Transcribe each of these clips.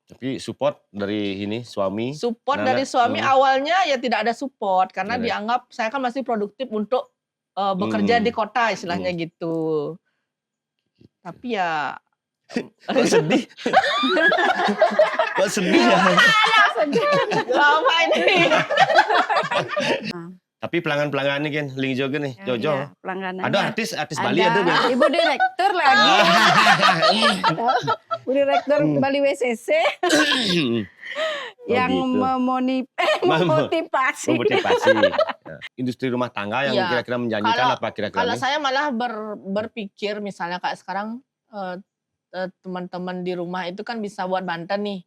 Tapi support dari ini suami, Support anak-anak? dari suami awalnya ya tidak ada support karena Iya. dianggap saya kan masih produktif untuk, bekerja di kota istilahnya Gitu. gitu. Tapi ya Kok sedih? Kok sedih ya? lama ini. Tapi pelanggan-pelanggan ini kan Ling Jojo nih, Ya, Jojo. iya, pelangganannya. Ada artis Bali ada Ben? Ibu direktur lagi. Bu direktur Bali WCC yang gitu. memotivasi. Memotivasi. Ya. Industri rumah tangga yang Iya. kira-kira menjanjikan apa kira-kira Kalau nih? saya malah berpikir misalnya kayak sekarang teman-teman di rumah itu kan bisa buat Banten nih.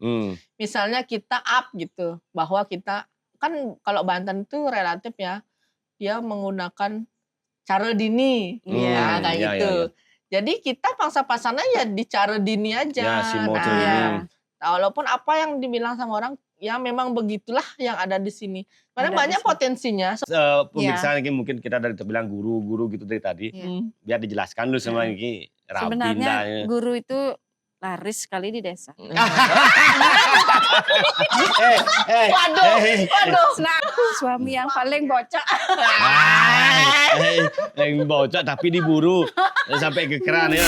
Misalnya kita up gitu bahwa kita kan kalau Banten itu relatif ya dia menggunakan cara dini, Iya. kayak Iya, gitu. iya. Jadi kita pangsa-pasarnya ya di cara dini aja. Ya, si motor Iya. ini. Walaupun apa yang dibilang sama orang ya memang begitulah yang ada di sini. Karena Ada di banyak sini. potensinya. Pemirsa ini mungkin kita dari terbilang guru-guru gitu dari tadi. Iya. Biar dijelaskan dulu sama ini Sebenarnya Rabinda. guru itu laris sekali di desa. Waduh. Nah, suami yang paling bocah. Yang bocah tapi diburu sampai ke keran ya.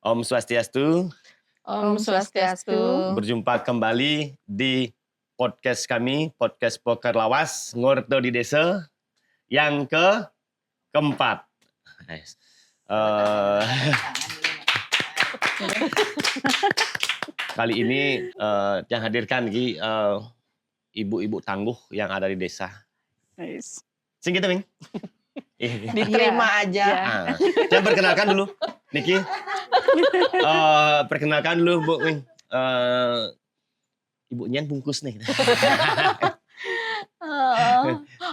Om Swastiastu. Om Swastiastu. Berjumpa kembali di podcast kami, podcast Poker Lawas, Ngorto di Desa, yang keempat. Kali ini yang hadirkan ibu-ibu tangguh yang ada di desa. Nice. Sing kita, Ming. Diterima aja. Saya perkenalkan dulu, Niki. Perkenalkan dulu, Bu Ming. Ibunya bungkus nih.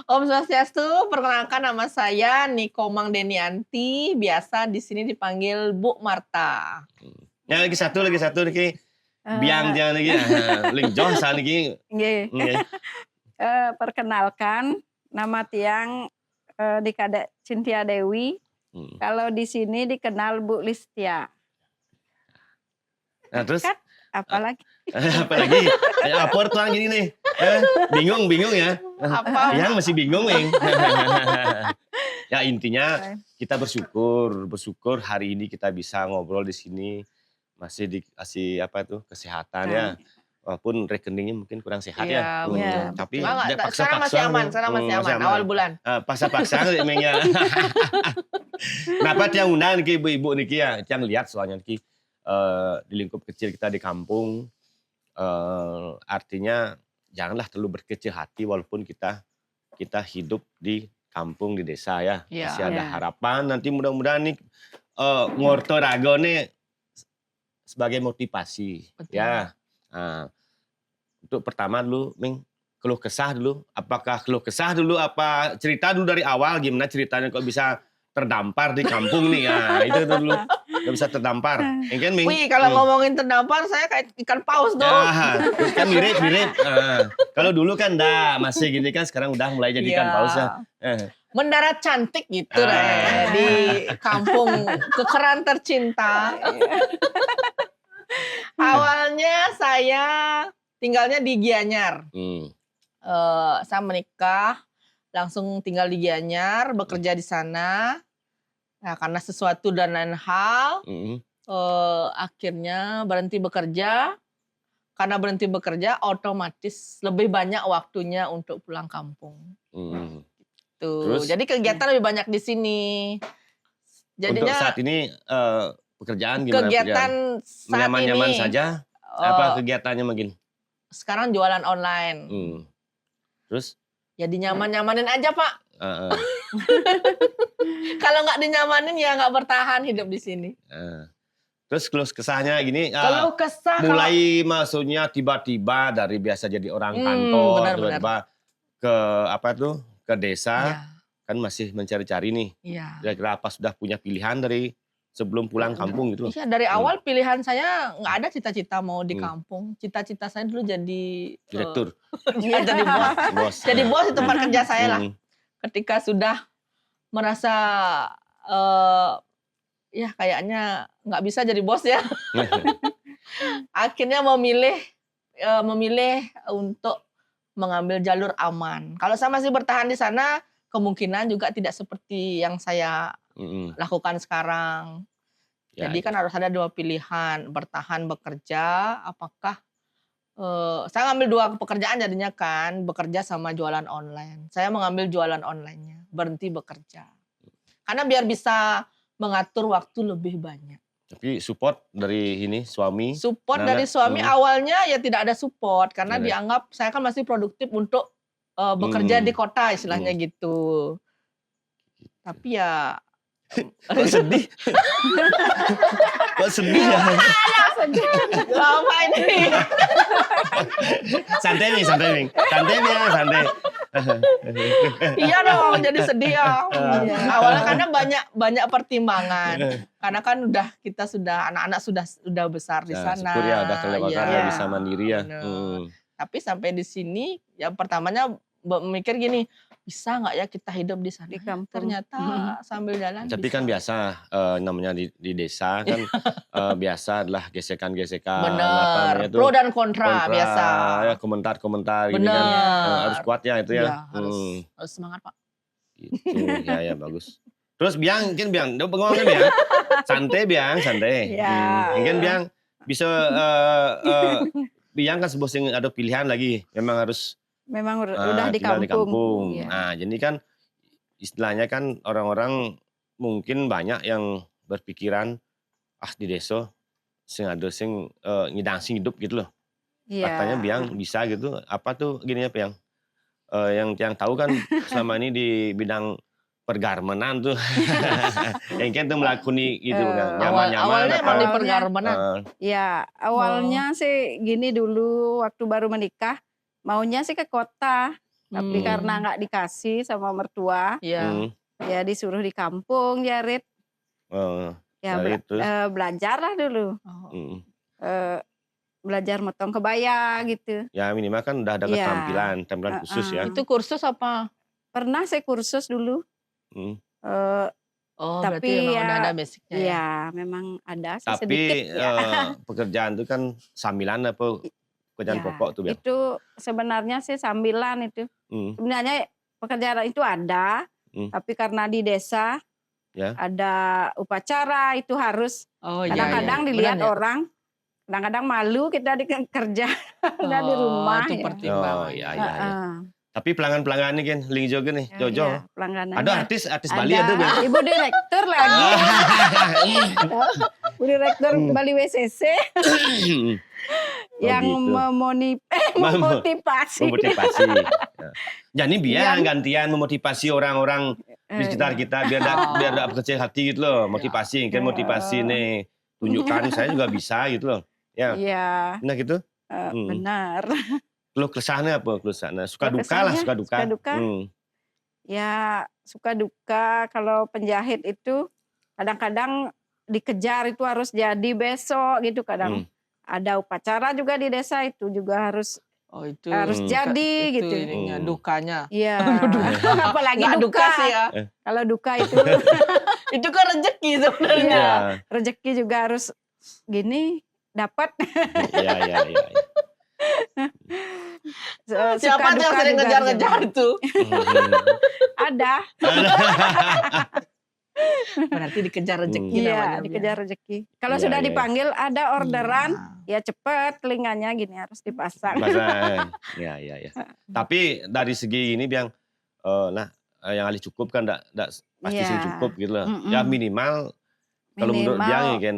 Om Swastiastu, perkenalkan nama saya Niko Mangdenianti, biasa di sini dipanggil Bu Marta. Ya lagi satu Niki. Biang jangan lagi. Ling Joh sana lagi. Nggih. Perkenalkan nama tiang Dikade Cynthia Dewi. Kalau di sini dikenal Bu Listia. Nah, terus Apalagi? apalagi lapor tuan gini nih. Bingung ya. Apa? Yang masih bingung, Ming. Ya intinya kita bersyukur hari ini kita bisa ngobrol di sini, masih dikasih kesehatan ya. Walaupun rekeningnya mungkin kurang sehat ya. Iya. Tapi Sekarang masih aman, awal bulan. Paksa-paksa Ming ya. Kenapa tiang undang nih ibu-ibu nih ya, tiang lihat soalnya nih di lingkup kecil kita di kampung, artinya janganlah terlalu berkecil hati walaupun kita hidup di kampung di desa ya. Masih ada harapan nanti mudah-mudahan nih Ngorto Rago nih sebagai motivasi. Betul. Ya. Nah, untuk pertama dulu Ming, keluh kesah dulu. Apakah keluh kesah dulu apa cerita dulu dari awal gimana ceritanya kok bisa terdampar di kampung nih ya, itu dulu nggak bisa terdampar. Kan, Ming? Wih, kalau ngomongin terdampar saya kayak ikan paus dong. Kan mirip. Kalau dulu kan masih gini kan, sekarang udah mulai jadi ikan paus ya. Mendarat cantik gitu di kampung kekeran tercinta. Awalnya saya tinggalnya di Gianyar. Saya menikah, langsung tinggal di Gianyar, bekerja di sana. Nah, karena sesuatu dan lain hal, akhirnya berhenti bekerja. Karena berhenti bekerja, otomatis lebih banyak waktunya untuk pulang kampung. Tuh. Jadi kegiatan lebih banyak di sini. Jadinya untuk saat ini pekerjaan gimana? Kegiatan saat nyaman-nyaman ini saja. Apa kegiatannya mungkin? Sekarang jualan online. Terus? Ya dinyaman-nyamanin aja, Pak. Kalau nggak dinyamanin ya nggak bertahan hidup di sini. Terus keluh kesahnya gini, Keluh kesah mulai maksudnya tiba-tiba dari biasa jadi orang kantor, tiba-tiba ke desa, kan masih mencari-cari nih. Kira-kira apa sudah punya pilihan dari sebelum pulang kampung gitu? Iya, dari awal pilihan saya nggak ada cita-cita mau di kampung. Cita-cita saya dulu jadi direktur. jadi bos. Jadi bos di tempat kerja saya lah. ketika sudah merasa ya kayaknya nggak bisa jadi bos ya, akhirnya memilih untuk mengambil jalur aman. Kalau saya masih bertahan di sana, kemungkinan juga tidak seperti yang saya lakukan sekarang. Ya, Jadi kan harus ada 2 pilihan, bertahan bekerja, apakah saya ngambil 2 pekerjaan jadinya kan, bekerja sama jualan online. Saya mengambil jualan online-nya, berhenti bekerja. Karena biar bisa mengatur waktu lebih banyak. Tapi support dari suami? Support dari suami awalnya ya tidak ada support karena dianggap saya kan masih produktif untuk bekerja di kota istilahnya gitu. Tapi ya Kok sedih? Kok sedih ya? lama ini. Santai nih. Santai biar santai. Iya dong, jadi sedih ya. Awalnya karena banyak pertimbangan. Karena kan kita sudah anak-anak sudah besar di sana. Syukur ya udah kelewatan Ya, bisa mandiri ya. Tapi sampai di sini yang pertamanya mikir gini, bisa nggak ya kita hidup di sana? Di kampung. Ternyata sambil jalan Tapi bisa. kan biasa namanya di desa kan biasa adalah gesekan-gesekan. Benar, pro dan kontra biasa. Ya, komentar-komentar gini kan. Benar. Harus kuat ya itu ya. Iya, harus semangat Pak. Gitu, ya bagus. Terus Biang, udah bengong kan Biang? Santai Biang, santai. Ya. Mungkin Biang bisa Biang kan sebuah ada pilihan lagi. Memang harus Memang udah di tinggal kampung. Ya. Nah, jadi kan istilahnya kan orang-orang mungkin banyak yang berpikiran di desa sing ada sing ngidangsi hidup gitu loh. Iya. Katanya Biang bisa gitu. Apa tuh gini ya Biang? Yang tahu kan selama ini di bidang pergarmenan tuh. Yang kan tuh melakoni gitu kan. Nyaman-nyaman Awalnya emang di Awalnya- pergarmenan. Ya, awalnya sih gini dulu waktu baru menikah, maunya sih ke kota. Tapi karena nggak dikasih sama mertua, Iya. ya disuruh di kampung ya Rit. Ya Nah, itu. belajar lah dulu. Belajar motong kebaya gitu. Ya minimal kan udah ada Iya. keterampilan khusus ya. Itu kursus apa? Pernah saya kursus dulu. Hmm. Oh, Tapi berarti emang ya, udah ada basicnya ya. Ya, memang ada sih Tapi sedikit ya. pekerjaan itu kan sambilan apa pekerjaan Ya, pokok tuh Biang? itu sebenarnya sih sambilan itu. Sebenarnya pekerjaan itu ada, tapi karena di desa Ya. ada upacara itu harus Oh iya. kadang-kadang iya. dilihat Benar ya? orang, kadang-kadang malu kita kerja nggak di rumah. Itu ya. pertimbangan. iya. Heeh. Tapi pelanggan-pelanggan ini kan Ling Jojo nih, Ya, Jojo. iya, pelangganannya. Ada artis Bali ada Biang. Ibu direktur lagi. Bu direktur Bali WCC yang gitu. memotivasi. Memotivasi. Jadi Biang gantian memotivasi orang-orang di sekitar kita biar ada kecil hati gitu loh, motivasi. Kan motivasi nih tunjukkan saya juga bisa gitu loh. Ya. Iya. Nah gitu. Benar. Keluh kesahnya apa? Suka Keluh duka lah, kesahnya, suka duka. suka duka. Ya suka duka kalau penjahit itu kadang-kadang dikejar itu harus jadi besok gitu, kadang ada upacara juga di desa itu juga harus itu harus jadi itu gitu. ininya, dukanya. Iya. Apalagi Nggak duka. duka sih ya. Kalau duka itu Itu kan rezeki sebenarnya. Iya. Rezeki juga harus gini dapat. Iya. Siapa tuh yang sering ngejar-ngejar itu? Ada. Berarti dikejar rezeki Iya, namanya. dikejar rezeki. Kalau Iya, sudah iya. dipanggil ada orderan, ya cepet telinganya gini harus dipasang. Pasang. Ya. Tapi dari segi ini Biang, yang ahli cukup kan enggak pasti Iya. sih cukup gitu loh. Ya minimal kalau menurut Biang ya kan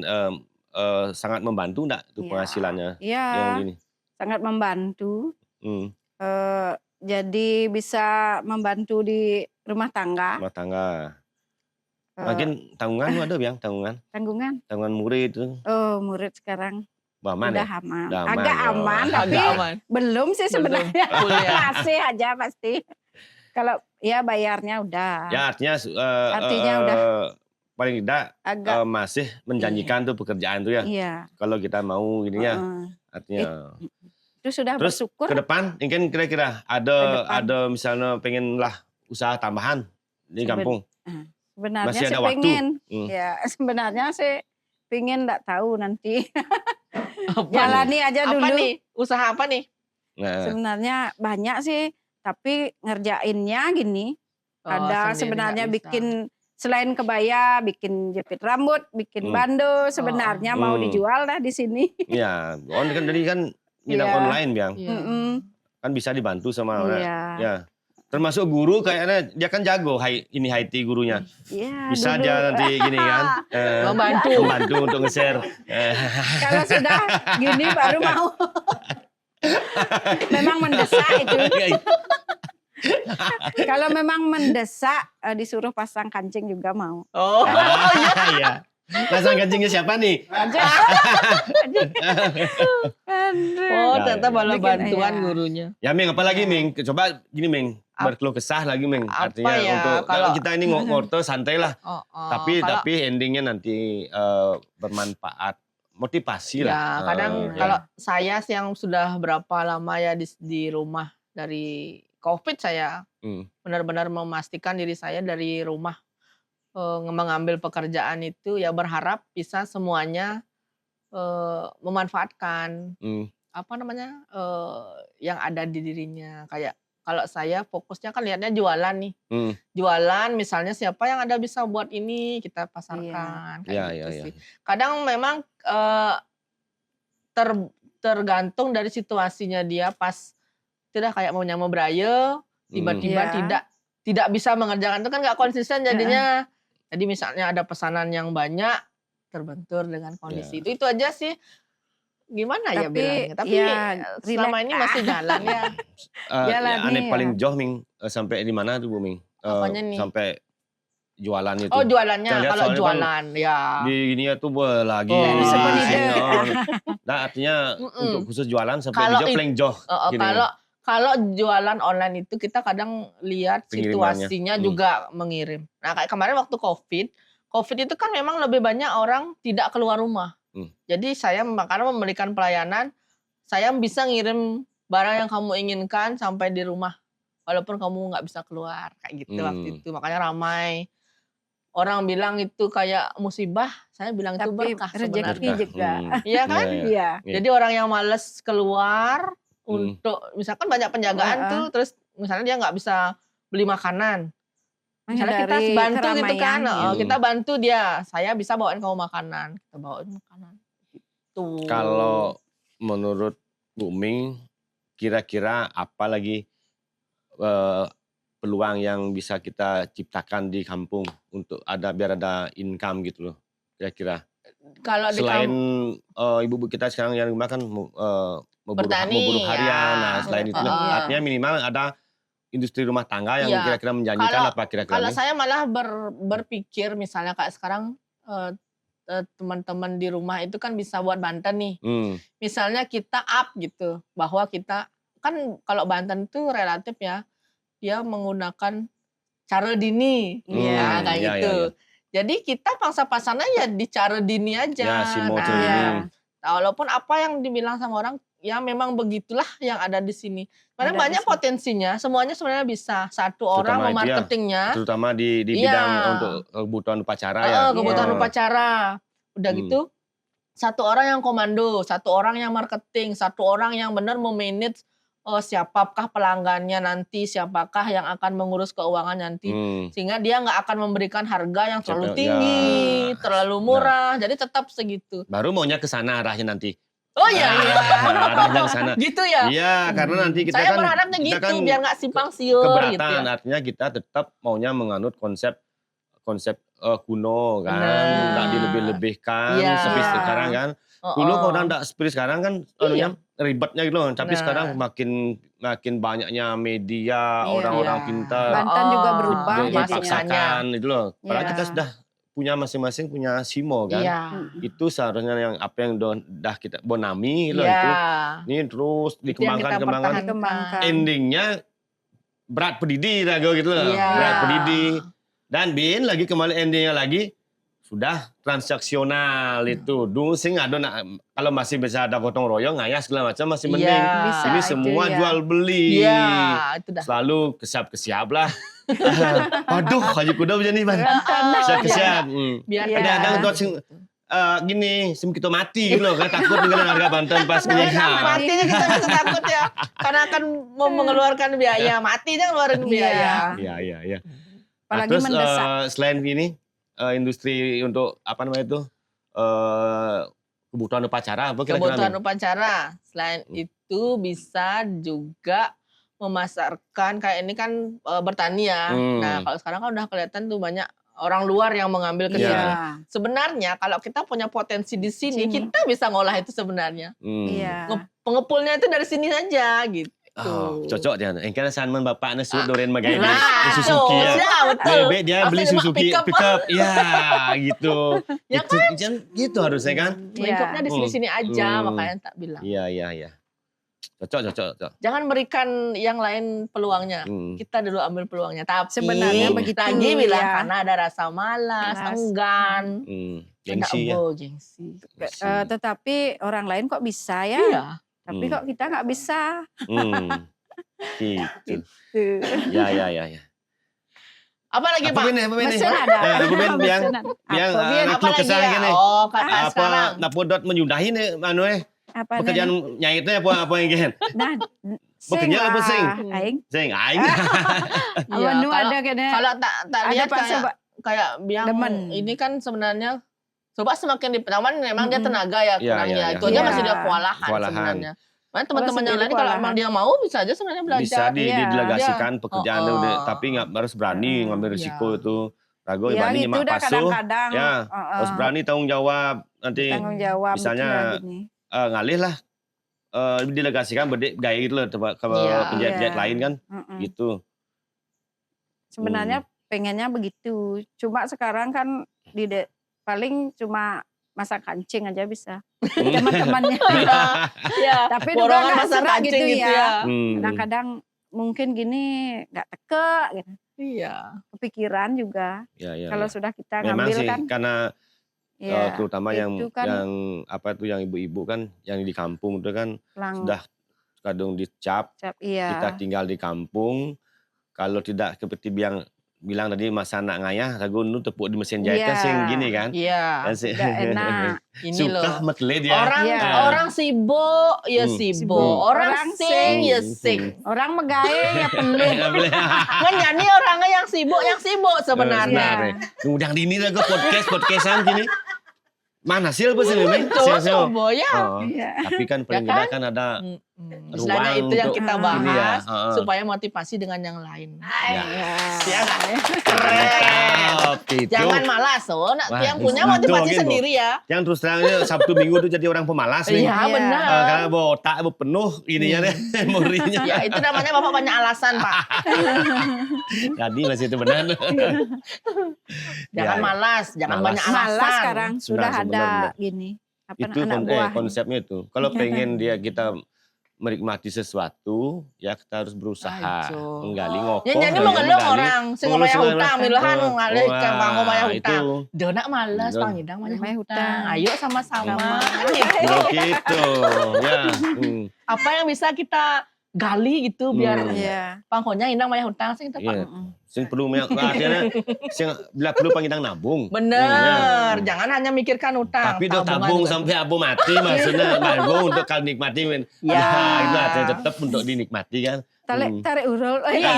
sangat membantu enggak tuh Iya. penghasilannya Iya, yang gini. sangat membantu. Hmm, Jadi bisa membantu di rumah tangga. rumah tangga. Mungkin tanggungan lu ada Biang, tanggungan murid itu. Oh, murid sekarang Aman udah ya? aman. Udah aman, Agak oh. aman, tapi Agak aman. belum sih sebenarnya. Kuliah. Masih aja pasti. Kalau ya bayarnya udah. Ya artinya Artinya udah paling tidak agak masih menjanjikan tuh pekerjaan tuh ya. iya. Kalau kita mau gini ya, Heeh. artinya. Itu sudah Terus bersyukur. ke depan mungkin kira-kira Ke depan. ada misalnya pengen lah usaha tambahan di Seben- kampung? Sebenarnya Masih sih ada waktu? pengen. Hmm. Ya, sebenarnya sih pengen, nggak tahu nanti. Apa, Jalani aja apa dulu. nih? Usaha apa nih? Nah, Sebenarnya banyak sih, tapi ngerjainnya gini. Oh, Ada sendiri sebenarnya nggak bisa. bikin selain kebaya, bikin jepit rambut, bikin bando. Sebenarnya mau dijual dah di sini. ya, kan tadi kan minat Iya. online Biang, Iya. kan bisa dibantu sama orang. Iya. Ya, termasuk guru kayaknya dia kan jago IT gurunya. Iya, Bisa dulu. dia nanti gini kan, membantu untuk nge-share. Kalau sudah gini baru mau. Memang mendesak itu. Kalau memang mendesak disuruh pasang kancing juga mau. Oh, Iya. Pasang kancingnya siapa nih? oh ternyata malah Bikin, bantuan iya. gurunya. Ya Ming, apalagi Ming? Coba gini Ming, berkeluh kesah lagi Ming. Apa Artinya ya, untuk kalau- kita ini ngobrol santai lah. Tapi kalau- endingnya nanti bermanfaat, motivasi lah. Ya, kadang Ya. kalau saya sih yang sudah berapa lama ya di rumah dari COVID, saya benar-benar memastikan diri saya dari rumah mengambil pekerjaan itu, ya berharap bisa semuanya memanfaatkan apa namanya yang ada di dirinya. Kayak kalau saya fokusnya kan lihatnya jualan nih, jualan misalnya siapa yang ada bisa buat ini kita pasarkan, kayak Iya, gitu iya, sih. Kadang memang tergantung dari situasinya dia pas tidak kayak mau nyamuk beraya, tiba-tiba Iya. tidak bisa mengerjakan itu kan nggak konsisten jadinya. Jadi misalnya ada pesanan yang banyak terbentur dengan kondisi itu aja sih. Gimana ya Tapi, bilangnya? Tapi ya, selama ini masih jalan ya. Jalani Aneh ya. paling jauh Ming, sampai di mana tuh Bu Ming? Apanya nih? Sampai jualan itu. Oh jualannya, Saya lihat kalau soalnya jualan ya. Di gini ya tuh lagi Oh. di Seperti sini. itu. Nah artinya untuk khusus jualan sampai Kalau di paling jauh. gini. Kalau jualan online itu kita kadang lihat Pengirimannya. situasinya juga mengirim. Nah kayak kemarin waktu COVID itu kan memang lebih banyak orang tidak keluar rumah. Jadi saya karena memberikan pelayanan, saya bisa ngirim barang yang kamu inginkan sampai di rumah. Walaupun kamu nggak bisa keluar. Kayak gitu waktu itu. Makanya ramai. Orang bilang itu kayak musibah, saya bilang itu Tapi berkah rezeki sebenarnya. juga. Iya kan? Iya, Iya. Iya. Jadi orang yang males keluar untuk misalkan banyak penjagaan tuh, terus misalnya dia nggak bisa beli makanan. Misalnya kita Menghindari bantu gitu kan, keramaian. kita bantu dia, saya bisa bawain kamu makanan, kita bawain makanan. Gitu. Kalau menurut Bu Ming, kira-kira apa lagi peluang yang bisa kita ciptakan di kampung untuk biar ada income gitu loh, kira-kira? Kalau di Selain ibu-ibu kita sekarang yang rumah kan Bertani, memburu harian, ya. nah selain itu Heeh. artinya minimal ada industri rumah tangga yang Iya. kira-kira menjanjikan apa kira-kira? Kalau Ming? saya malah berpikir misalnya kayak sekarang teman-teman di rumah itu kan bisa buat Banten nih. Misalnya kita up gitu, bahwa kita kan kalau Banten itu relatif ya, dia menggunakan cara dini, Iya. kayak Iya, gitu. iya, iya. Jadi kita pangsa-pasarnya ya di cara dini aja. Ya, si Nah, motor ini. walaupun apa yang dibilang sama orang, ya memang begitulah yang ada di sini. Karena Ada di banyak sini. potensinya, semuanya sebenarnya bisa. Satu Terutama orang itu ya, memarketingnya, Terutama di Iya. bidang untuk kebutuhan upacara ya. kebutuhan Iya. upacara. Udah gitu, satu orang yang komando, satu orang yang marketing, satu orang yang benar memanage siapakah pelanggannya nanti, siapakah yang akan mengurus keuangan nanti. Sehingga dia nggak akan memberikan harga yang terlalu Siapa- tinggi, ya. terlalu murah. Jadi tetap segitu. Baru maunya ke sana arahnya nanti. Oh iya, Arahnya ke sana. gitu ya. Iya, karena nanti kita Saya kan berharapnya kita gitu, kan biar nggak simpang siur keberatan, gitu ya. artinya kita tetap maunya menganut konsep kuno kan, Benar. nggak dilebih-lebihkan Iya. seperti sekarang kan. Dulu kalau orang nggak seperti sekarang kan Iya. ribetnya gitu loh, tapi Benar. sekarang makin banyaknya media, Iya. orang-orang Iya. pintar Banten juga berubah jadinya. dipaksakan itu loh. Padahal Iya. kita sudah punya masing-masing punya SIMO kan. Iya. Itu seharusnya yang apa yang udah kita bonami loh Iya. itu. Ini terus Itu yang kita dikembangkan. Dikembangkan. Endingnya berat pedidi lah gitu loh. Iya. Berat pedidi. Dan lagi kembali endingnya lagi sudah transaksional itu. Dulu sih nggak ada kalau masih bisa ada gotong royong ngayas segala macam masih mending. Iya. Bisa Ini itu semua ya. jual beli. Iya, itu dah. Selalu kesiap lah. Waduh, Haji Kuda macam ni, Ban. Kesian. Biar Iya. Kadang-kadang tuh gini, sim kita mati gitu loh, kan takut dengan harga Banten pas Iya, punya. matinya kita bisa takut ya. Karena akan mengeluarkan biaya. Matinya ngeluarin biaya. Iya. Apalagi Terus mendesak. selain ini industri untuk apa namanya itu kebutuhan upacara apa kira-kira? Kebutuhan nih? upacara. Selain itu bisa juga memasarkan kayak ini kan bertani ya. Nah, kalau sekarang kan udah kelihatan tuh banyak orang luar yang mengambil ke Iya. sini. Sebenarnya kalau kita punya potensi di sini, kita bisa ngolah itu sebenarnya. Iya. Pengepulnya itu dari sini saja gitu. Oh, cocok dia. Karena Sanman bapak nesu Doren Magai Nah, Suzuki ya. ya, betul. Bebek dia beli Langsung Suzuki pick up. pickup. Ya, gitu. Ya Gitu harusnya kan? Lingkupnya di sini-sini aja, Hmm. makanya tak bilang. Iya. Cocok. Jangan berikan yang lain peluangnya. Kita dulu ambil peluangnya. Tapi Sebenarnya begitu, lagi bilang ya. karena ada rasa malas, enggan. Gengsi ya. Gengsi. Tetapi orang lain kok bisa ya? Iya. Tapi kok kita nggak bisa. Gitu. Tuh. Ya. Apa lagi, Pak? Apa ini? Mesin ada. Apa Ben yang Apa, Ben? Apa lagi kesah ya? gini. Oh, kata sekarang. Apa napodot menyudahi nih anu Apa pekerjaan nyaitnya apa yang gen? Nah, Bekerja apa sing? Aing. Sing aing. Iya, Nu ada kayaknya. kalau tak Ada lihat Pak kayak yang Demen. ini kan sebenarnya coba semakin di pertama memang dia tenaga ya Iya, kurangnya. iya, Itu iya. aja Iya. masih dia kewalahan sebenarnya. Mana teman-teman yang lain kalau emang dia mau bisa aja sebenarnya belajar. Bisa Iya. didelegasikan pekerjaannya Oh. udah, tapi nggak harus berani ngambil risiko Iya. itu. Rago Ya berani gitu nyimak dah pasuh. kadang-kadang. Ya, harus berani tanggung jawab. Nanti Tanggung jawab misalnya, betul lah gini. ngalih lah didelegasikan gaya gitu loh ke Iya. penjahit-penjahit lain kan gitu. Sebenarnya pengennya begitu. Cuma sekarang kan paling cuma masak kancing aja bisa. Teman-temannya. Iya. Tapi juga Borongan nggak masak serak kancing gitu gitu ya. ya. Kadang-kadang mungkin gini nggak teke gitu. Iya. Kepikiran juga. Ya. Kalau sudah kita Memang ngambil sih kan. karena Ya, terutama itu kan yang apa tuh yang ibu-ibu kan yang di kampung itu kan sudah kadung dicap. Iya. Kita tinggal di kampung, kalau tidak seperti bilang tadi Mas anak ngayah, ragu nu tepuk di mesin jahit kan sing gini kan. Iya. Kan sing- Nggak enak. Ini Suka loh. metle dia. Orang sibuk ya sibuk. Orang Orang sing ya sing. sing. Orang megawe ya penuh. Kan jadi orangnya yang sibuk sebenarnya. Udang dini lah gue podcastan gini. Mana hasil apa sih memang? Coba ya. Iya. Tapi kan paling Ya kan? tidak kan ada Istilahnya ruang itu yang untuk kita ini bahas ya. supaya motivasi dengan yang lain. Ya. Ya nggak? Mantap, gitu. Jangan malas, oh. Wah, Yang punya betul, motivasi gitu. sendiri ya. Yang terus terangnya Sabtu Minggu tuh jadi orang pemalas nih. Iya benar. Karena bawa otak penuh ininya deh, memorinya. Ya itu namanya Bapak banyak alasan, Pak. Tadi masih itu benar. Jangan Ya. malas, jangan Malas. banyak alasan. Malas sekarang sudah Benar, ada benar. gini. Apa Itu anak buah. konsepnya itu. Kalau pengen kita menikmati sesuatu, ya kita harus berusaha Ajo. menggali ngokok. Ya jadi mau ngeluh orang, sing ngomaya Ngomong hutang, milahan ngalih ke ngomaya itu. hutang. Dona malas, Betul. pangidang banyak Ngomaya hutang. hutang. Ayo sama-sama. Begitu. Ya. Apa yang bisa kita gali gitu biar Iya. pangkonya indang banyak hutang sing tepat. Iya. Sing perlu akhirnya sing bila perlu pangidang nabung. Bener, jangan hanya mikirkan hutang. Tapi udah tabungan tabung juga. sampai abu mati maksudnya nabung untuk kalau nikmati men. Ya. Itu artinya tetap untuk dinikmati kan. Tarik urul. Iya.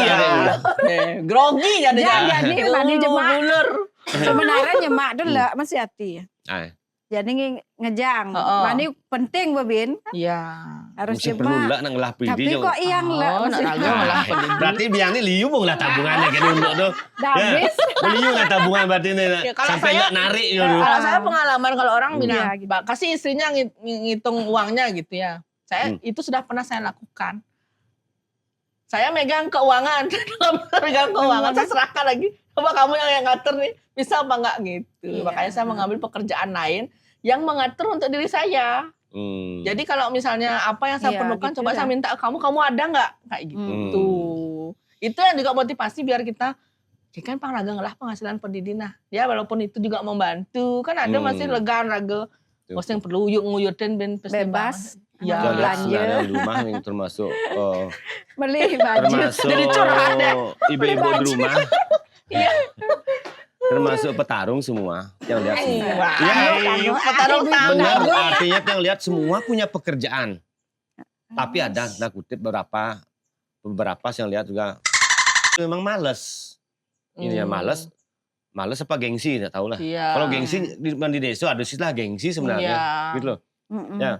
Tarik Grogi jadi Jadi mandi jemaah. Ulur. Sebenarnya nyemak dulu masih hati. Ah, Jadi ngejang. Oh. Mandi penting Babin. Iya. Harus mesti perlu jemaah. lah nang ngelah Tapi pidi. kok yang lah Oh, masih nak lagu malah pedih. Berarti biang ini liu mong lah tabungannya kan untuk tuh. habis. Liu lah tabungan berarti ini Ya, kalau sampai saya- nggak narik gitu. Kalau saya pengalaman kalau orang Iya, bilang, gitu. "Mbak, kasih istrinya ngitung uangnya gitu ya. Saya itu sudah pernah saya lakukan. Saya megang keuangan, megang keuangan, saya serahkan lagi. Coba kamu yang ngatur nih, bisa apa enggak gitu. Iya. Makanya saya mengambil pekerjaan lain yang mengatur untuk diri saya. Jadi kalau misalnya apa yang saya Iya, perlukan, gitu coba dah. saya minta ke kamu ada nggak? Kayak gitu. Itu yang juga motivasi biar kita, ya kan pang raga ngelah penghasilan pendidina. Ya walaupun itu juga membantu, kan ada masih legan raga. Bos yang perlu yuk nguyutin ben Bebas. Ya. Kita lihat Belanja. sebenarnya di rumah yang termasuk Beli baju. termasuk Jadi curhat deh. ibu-ibu di Baju. rumah. Iya. Termasuk petarung semua yang lihat semua. Wah, Iya, petarung benar. tangguh. Artinya yang lihat semua punya pekerjaan. Tapi ada kutip beberapa yang lihat juga memang males. Ini ya males apa gengsi, nggak tahu lah. Iya. Kalau gengsi di desa ada istilah gengsi sebenarnya, Iya. gitu loh. Mm-mm. Ya.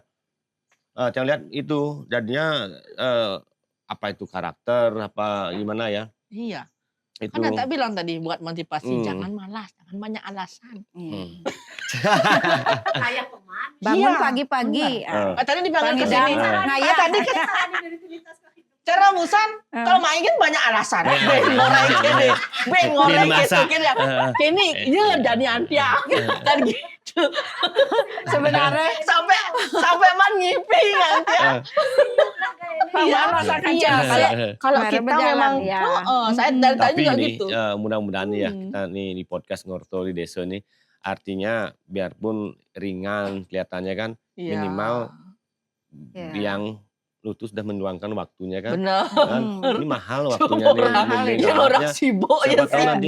Yang lihat itu jadinya apa itu karakter apa gimana ya? Iya. Itu. Kan tak bilang tadi buat motivasi, Hmm. jangan malas, jangan banyak alasan. Hmm. Kayak pemain. Bangun Iya, pagi. benar. ah, Tadi dipanggil ke Pangidang, sini. ngayah. Tadi kan cara musan kalau main kan banyak alasan. Ben ngorai kene, ben ngorai Ben masak. gitu ya. Kini iya jadi antia dan gitu. Sebenarnya Sampai man ngipi antia. Paman masakan Chelsea. Kalau Mari kita berjalan, memang ya. saya dari tadi Tapi juga ini gitu. mudah-mudahan nih ya Hmm. kita nih di podcast Ngorto di Desa nih artinya biarpun ringan kelihatannya kan Iya. minimal Ya. yang lu tuh sudah meluangkan waktunya kan. Benar. Kan ini mahal waktunya nih. Mahal, mungkin ya. Kan orang saatnya. sibuk ya. Siapa tahu sibuk. nanti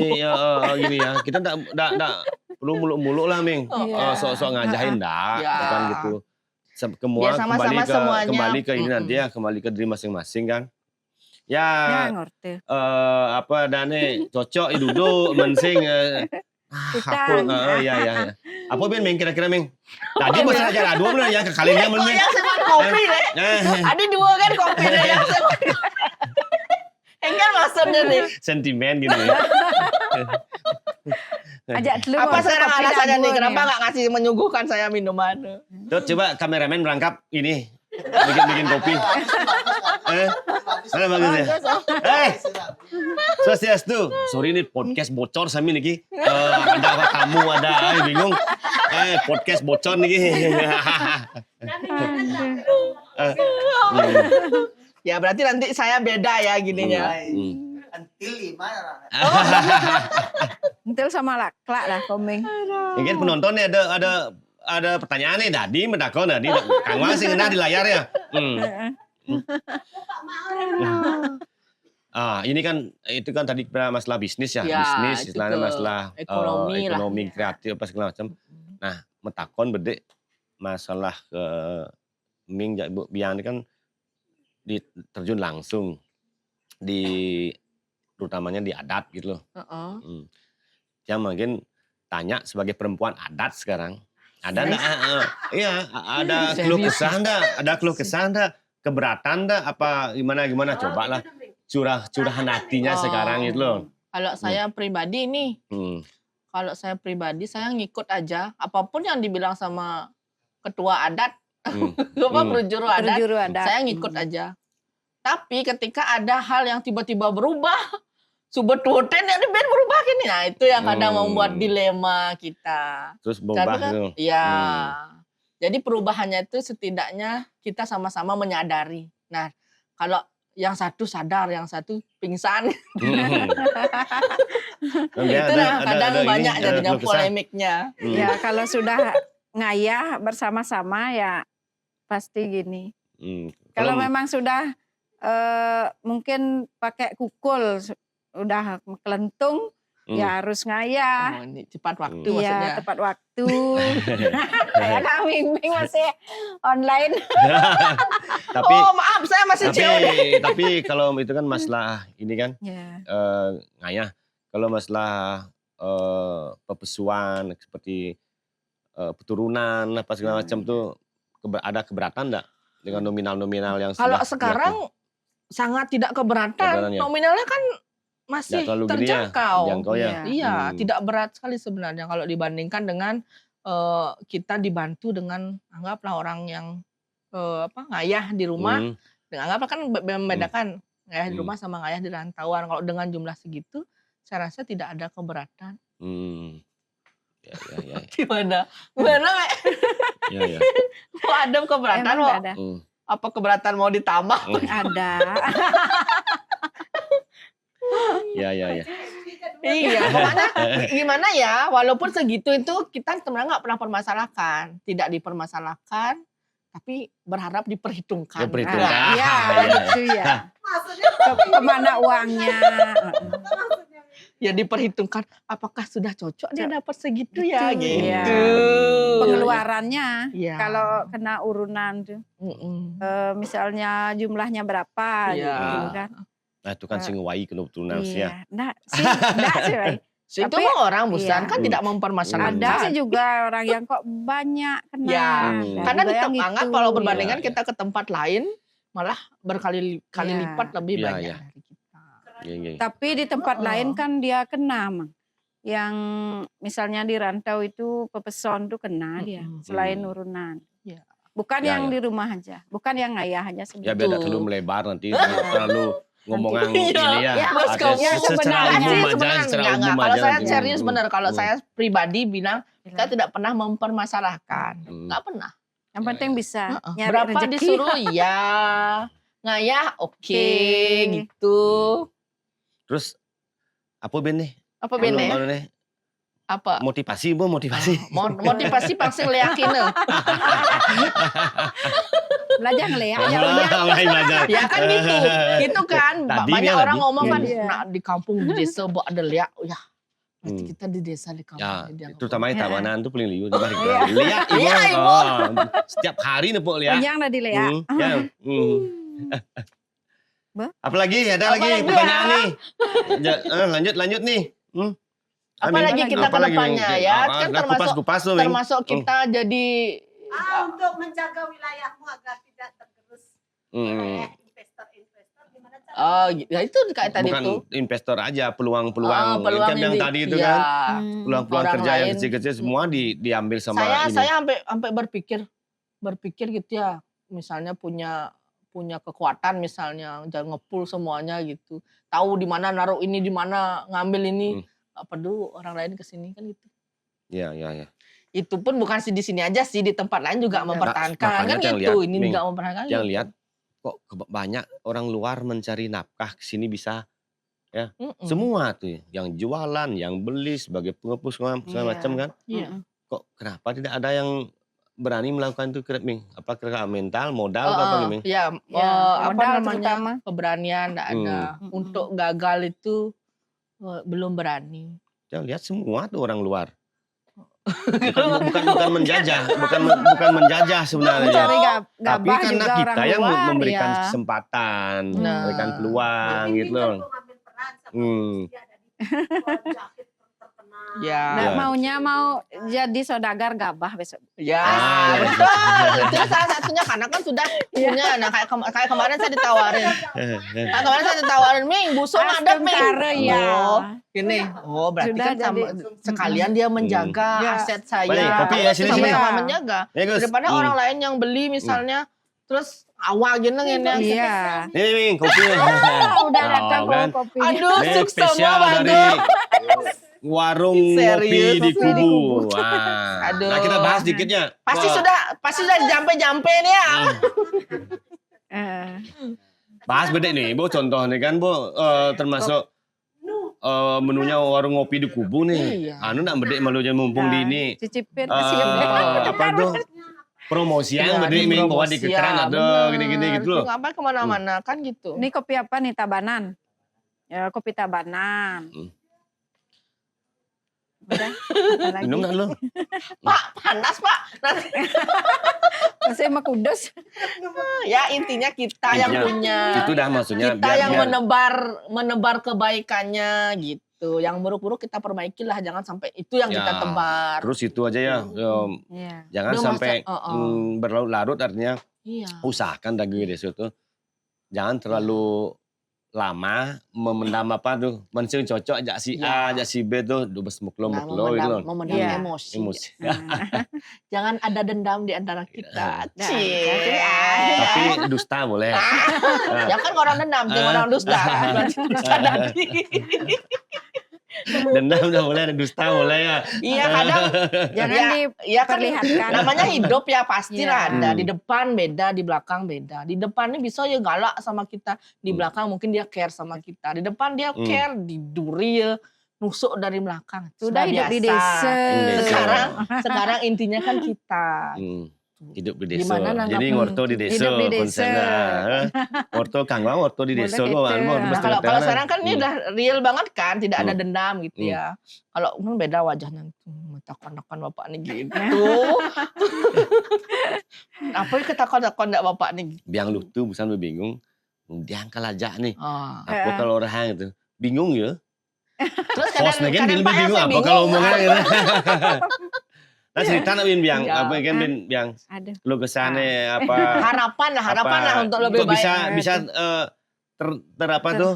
gini ya kita enggak perlu muluk-muluk lah Ming. Iya. Sok-sok ngajahin enggak Ya. bukan gitu. Biar sama-sama semuanya. Kembali ke ini Mm-mm. nanti ya, kembali ke diri masing-masing kan. Ya Ya, ngerti. apa dane cocok duduk mensing Kita, ya. Apa Ben Ming kira-kira Ming? Tadi masalah jalan dua bener ya kekalinya Men Ming. Yang sama kopi deh. Ada dua kan kopi deh yang sama. Enggak maksudnya nih. Sentimen gitu ya. Ajak dulu. Apa masuk sekarang kopi alasannya nih? dapur Kenapa ya. nggak ngasih menyuguhkan saya minuman? Tuh, coba kameramen berangkap ini bikin kopi. Mana bagus ya? Swastiastu. Sorry ini podcast bocor sami niki. Ada apa kamu ada bingung. Podcast bocor niki. Ya berarti nanti saya beda ya gininya. Entil 5 Entil sama laklak lah komeng. Mungkin penonton nih ada pertanyaan nih tadi mendakon tadi Kang Wang sih kena di layar ya. Ini kan itu kan tadi masalah bisnis ya, Ya, bisnis itu istilahnya ke masalah ekonomi lah. ekonomi Ya. kreatif apa segala macam. Nah, metakon bedek masalah ke Ming Bu Bian ini kan terjun langsung di terutamanya di adat gitu loh. Heeh. Yang mungkin tanya sebagai perempuan adat sekarang. Ada enggak? Iya, ada keluh kesah enggak? Ada keluh kesah enggak? Keberatan enggak? Apa gimana cobalah curahan hatinya sekarang itu loh. Kalau saya pribadi nih, Hmm. kalau saya pribadi saya ngikut aja apapun yang dibilang sama ketua adat, perujuru adat, Perjuru adat. saya ngikut aja. Tapi ketika ada hal yang tiba-tiba berubah, subetuten yang ben berubah gini, nah itu yang kadang membuat dilema kita. Terus Tapi berubah kan, gitu. ya. Jadi perubahannya itu setidaknya kita sama-sama menyadari. Nah, kalau yang satu sadar, yang satu pingsan, itulah kadang banyak jadinya polemiknya. Ya kalau sudah ngayah bersama-sama ya pasti gini. Kalau memang sudah mungkin pakai kukul udah kelentung ya harus ngayah. Oh, ini cepat waktu Iya maksudnya. tepat waktu. Kayak kami masih online. Tapi Oh maaf, saya masih COD. tapi kalau itu kan masalah ini kan Ya. ngayah. Kalau masalah pepesuan seperti keturunan apa segala macam tuh ada keberatan enggak dengan nominal-nominal yang Kalau sudah sekarang sangat tidak keberatan. Keberatan ya? Nominalnya kan masih Nggak terlalu gede ya, terjangkau. jangkau ya. Iya, tidak berat sekali sebenarnya kalau dibandingkan dengan kita dibantu dengan anggaplah orang yang ngayah di rumah. Dengan anggaplah kan membedakan ngayah di rumah sama ngayah di rantauan. Kalau dengan jumlah segitu, saya rasa tidak ada keberatan. Ya. Gimana? Gimana, Mek? Ya. Kok ada keberatan? Emang Mau, ada. apa keberatan mau ditambah? Ada. Ya. Iya, pokoknya gimana ya, walaupun segitu itu kita sebenarnya nggak pernah permasalahkan, tidak dipermasalahkan, tapi berharap diperhitungkan. Diperhitungkan. Nah, Iya, gitu ya. Maksudnya Kemana uangnya? maksudnya ya diperhitungkan apakah sudah cocok dia dapat segitu ya Gitu, gitu. iya. Pengeluarannya Iya. kalau kena urunan tuh, misalnya jumlahnya berapa Iya. gitu kan. Nah itu kan sing wai kena tunas ya. Iya, enggak sih, Bay. Itu Tapi- mah orang Busan iya. kan tidak mempermasalahkan. Ada sih juga orang yang kok banyak kena. Ya, Ada karena juga yang anggap gitu. kalau berbandingan Iya, kita ke tempat lain malah berkali-kali Iya. lipat lebih Iya, banyak iya. dari kita. Iya, iya. Tapi di tempat Oh. lain kan dia kena, Mang. Yang misalnya di rantau itu pepeson tuh kena dia, selain urunan. Iya. Bukan Ya, yang ya. di rumah aja, bukan yang ayah aja Ya sebetulnya. biar tidak terlalu melebar nanti terlalu ngomongan Iya, ini ya. iya, Bos, Ada kamu ya, secara sebenarnya umum sih, aja, sebenarnya secara enggak. umum Kalau aja saya nanti. serius benar, kalau Hmm. saya pribadi bilang saya tidak pernah mempermasalahkan, Hmm. nggak pernah. Yang penting bisa nyari Berapa rezeki. disuruh ya, ngayah oke, gitu. Terus apa Ben nih? Apa bene? Anu nih, Apa? motivasi bu motivasi. Motivasi pangsing leyakin. Belajar ngeliat ya. Lain aja. Ya kan gitu. Gitu kan. Tadi Banyak nih, orang tadi. ngomong kan Iya. nah, di kampung di desa buat ada leak. Ya. Berarti Hmm. kita di desa di kampung. Ya, dianggap terutama di Iya. Tabanan tuh paling liu. Lihat Iya, ibu. Ibu. Setiap hari nepok lihat. Panjang dah dilihat. Ya. Bah? Apalagi ada Apa lagi lagi pertanyaan ya? nih. lanjut nih. Apalagi kita ke depannya ya. Kan kupas tuh, Ming. termasuk kita jadi untuk menjaga wilayahmu agar tidak tergerus oleh investor-investor gimana caranya? ya itu kayak tadi Bukan tuh. investor aja, peluang-peluang peluang yang tadi itu iya. kan. Hmm. Peluang-peluang Orang kerja yang lain. kecil-kecil semua diambil sama ini. Saya sampai berpikir gitu ya, misalnya punya kekuatan misalnya jangan ngepul semuanya gitu, tahu di mana naruh ini, di mana ngambil ini, nggak perlu orang lain kesini kan gitu. Iya. Itu pun bukan di sini aja sih, di tempat lain juga mempertahankan makanya kan jangan gitu. lihat, Ini Ming. nggak mempertahankan. Yang gitu. lihat kok banyak orang luar mencari nafkah ke sini bisa. Mm-mm. Semua tuh yang jualan, yang beli sebagai pengepul segala Iya. macam kan. Iya. Kok kenapa tidak ada yang berani melakukan itu Ming? Apa kira mental, modal atau apa Ming? Ya, Ya, apa modal namanya terutama. keberanian nggak ada. Hmm. Untuk gagal itu belum berani. Jangan lihat semua tuh orang luar. Bukan menjajah, bukan menjajah sebenarnya. Mencari Tapi gabah karena juga kita orang yang luar, memberikan ya. kesempatan, Nah. memberikan peluang Tapi gitu Ming loh. kan mengambil peran sama Hmm. dia ada di jual jahit terkenal. Ya. Nggak Ya. maunya mau jadi saudagar gabah besok. Ya, Ah, ya. betul. Itu salah satunya karena kan sudah punya. Nah, kayak kemarin saya ditawarin. Kemarin saya ditawarin, Ming, busuk ngadep, Ming. Astagfirullah, ya. Oh, gini. Oh, berarti Sudah kan sama, jadi- sekalian dia menjaga Ya. aset saya. Boleh, kopi ya, sini, sini. Sama-sama Ya. menjaga. Ya, Gus. Daripada orang lain yang beli misalnya, terus awal gini ngene. Iya. Ini Ming, kopi. Udah datang Oh, kan. kopinya. Aduh, Ini sukses spesial banget. dari warung Serius, kopi di kopi di Kubu. Kubu. Wah. Aduh. Nah, kita bahas dikitnya. Pasti Wah, sudah jampe-jampe nih ya. Eh, bahas beda nih, Bu. Contoh nih kan, Bu, termasuk menunya warung kopi di Kubu nih. Iya. Anu nak bedek malunya mumpung di ini. cicipin Eh, kasih apa tuh? Promosian bedek Ming bahwa di kekeran ada gini-gini gitu loh. Ngapain kemana-mana kan gitu. Ini kopi apa nih, Tabanan? Ya, kopi Tabanan. Udah, apa lagi? Minum nak lu. Pak, panas Pak. Nanti, Masih sama kudus. ya intinya kita yang Intinya, punya. Itu dah maksudnya Kita yang biar menebar kebaikannya gitu. Yang buruk-buruk kita perbaikilah, jangan sampai itu yang Ya, kita tebar. terus itu aja ya. Iya. Jangan Udah sampai berlarut-larut, artinya Iya. usahakan daging desa itu jangan terlalu lama memendam apa tuh, mensing cocok ajak si A, ajak si B tuh, dubes muklo Nah, gitu loh. memendam Iya. emosi. Emosi. Jangan ada dendam di antara kita. Nah, Cie. Tapi dusta boleh. Ya kan orang dendam, jangan orang dusta. Berarti dusta tadi. Dendam udah boleh, dusta boleh ya. Iya kadang Jangan ya, ya kan diperlihatkan. namanya hidup ya pastilah Iya. ada. Hmm. Di depan beda, di belakang beda. Di depannya bisa ya galak sama kita, di belakang mungkin dia care sama kita. Di depan dia care, diduri ya, nusuk dari belakang. Sudah hidup di desa. Desa. Sekarang intinya kan kita. Hmm. Hidup di desa. Gimana nanggap- Jadi ngorto di desa. Hidup di desa. konsepnya. Ngorto kangwang, ngorto di Boleh desa. gitu. Gua Nah, kalau sekarang kan ini Hmm. udah real banget kan, tidak ada Hmm. dendam gitu Hmm. ya. Kalau beda wajahnya, takon-takon bapak nih gitu. Apa yang ketakon-takon enggak bapak nih? Biang lu tuh bukan lu bingung. Dia kalajak nih. Ah. Apa kalau orang gitu. Bingung ya. Terus Hostnya kan kadang lebih Pak yang bingung saya apa kalau omongan gitu. Nah Iya. cerita nak Biang, Ya. apa kan Biang, Ada. lu kesane apa harapan lah untuk lebih kok baik. bisa apa tuh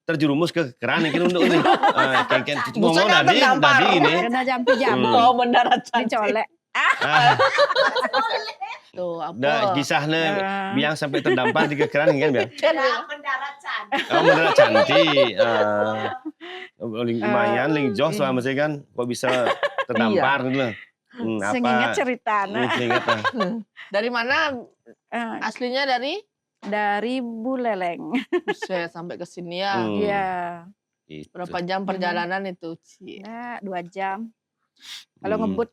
terjerumus ke keran ini untuk ini. Kayak ngomong Bukannya tadi terdampar. ini. Kena jampi-jampi. Oh, mendarat cantik. Dicolek. Ah, Tuh, apa? dah kisahnya Ah. Biang sampai terdampar di keran kan Biang. Tidak mendarat cantik. Oh mendarat cantik. Lumayan ling jos lah Iya. mesti kan. Kok bisa terdampar gitu loh. Sing ingat cerita Ingat lah. Dari mana Eh, aslinya dari? dari Buleleng. Buset, sampai ke sini ya. Hmm. Iya. Gitu. Berapa jam perjalanan itu? Cie. Nah, 2 jam. Kalau Hmm. ngebut